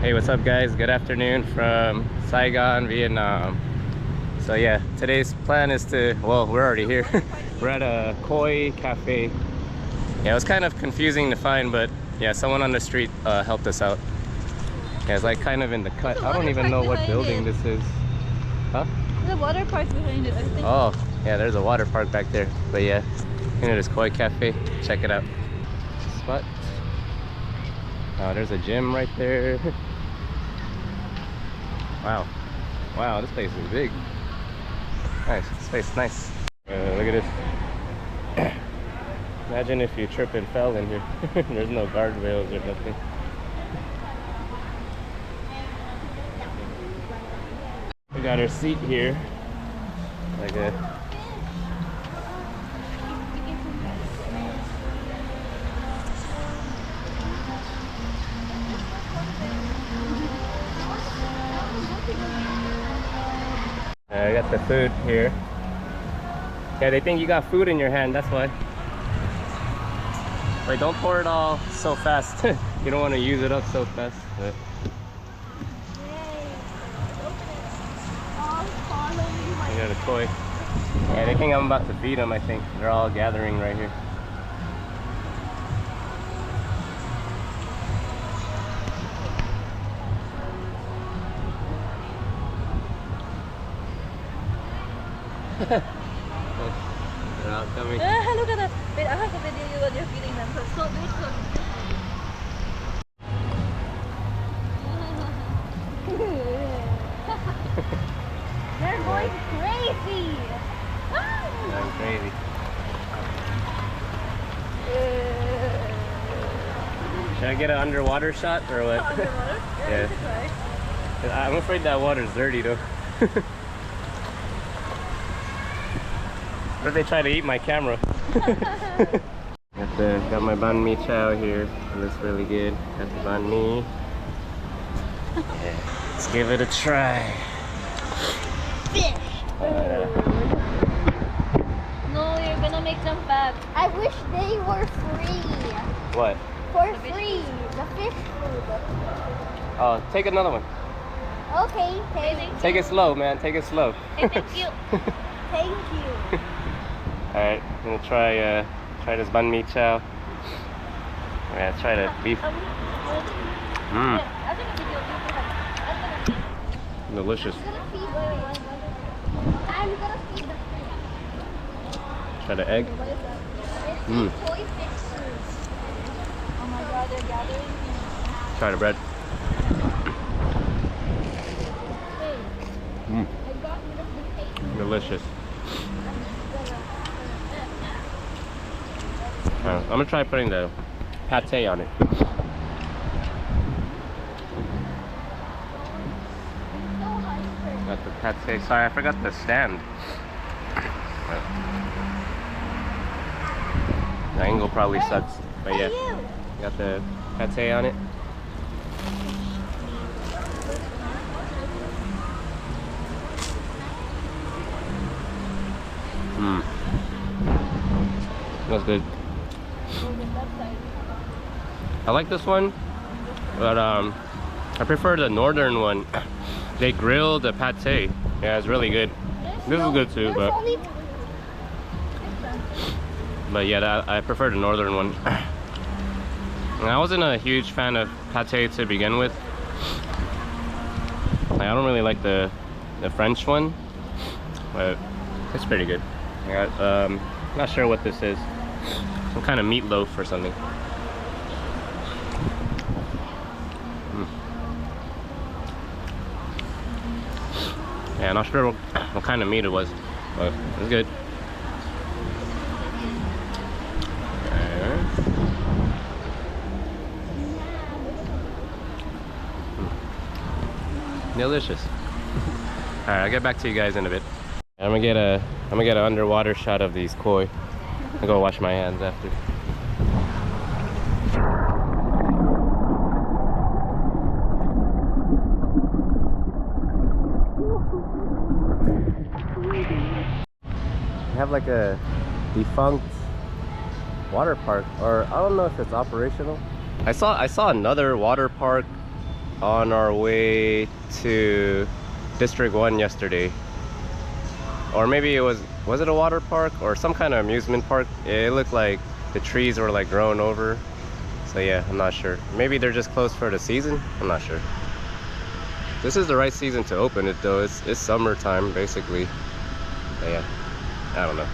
Hey, what's up guys? Good afternoon from Saigon, Vietnam. So yeah, today's plan is to, well, we're already here. We're at a koi cafe. Yeah, it was kind of confusing to find, but yeah, someone on the street helped us out. Yeah, it's like kind of in the cut. I don't even know what building this is. Huh? The water park behind it, I think. Oh, yeah, there's a water park back there. But yeah, you know, this koi cafe. Check it out. Spot. Oh, there's a gym right there. Wow. Wow, this place is big. Nice. This place is nice. Look at this. Imagine if you trip and fell in here. There's no guardrails or nothing. We got our seat here. Like a... I got the food here. Yeah, they think you got food in your hand, that's why. Wait, don't pour it all so fast. You don't want to use it up so fast. But... you got a koi. Yeah, they think I'm about to feed them, I think. They're all gathering right here. They're not coming. Look at that. Wait, I have to video you when you're feeding them. So do it slow. They're going crazy. I'm crazy. Should I get an underwater shot or what? Underwater? Yeah. I'm afraid that water's dirty though. What if they try to eat my camera? Got my banh mi chow here. It looks really good. Got the banh mi. Yeah. Let's give it a try. Fish. No, you're gonna make them bad. I wish they were free. What? For free. The fish food. Oh, take another one. Okay, Take it slow, man. Take it slow. Hey, thank you. thank you. Alright, I'm gonna try this banh mi chow. Yeah, try the beef. Mmm, delicious. I'm gonna feed the fish. Try the egg. Mmm. Toy fixers. Oh my god, they're gathering. Try the bread. Mmm, I got rid of the cake. delicious. I'm gonna try putting the pate on it. Got the pate. Sorry, I forgot the stand. The angle probably sucks, but yeah. Got the pate on it. Mmm. That's good. I like this one, but I prefer the northern one. They grill the pate. Yeah, it's really good. This is good too, but yeah, I prefer the northern one. And I wasn't a huge fan of pate to begin with. Like, I don't really like the French one, but it's pretty good. Not sure what this is. Some kind of meatloaf or something. Yeah, not sure what kind of meat it was, but it's good. Delicious. All right, I'll get back to you guys in a bit. I'm gonna get an underwater shot of these koi. I'll go wash my hands after. Have like a defunct water park, or I don't know if it's operational. I saw another water park on our way to District 1 yesterday. Or maybe it was it a water park or some kind of amusement park? It looked like the trees were like grown over. So yeah, I'm not sure. Maybe they're just closed for the season? I'm not sure. This is the right season to open it though. It's summertime basically. But yeah, I don't know.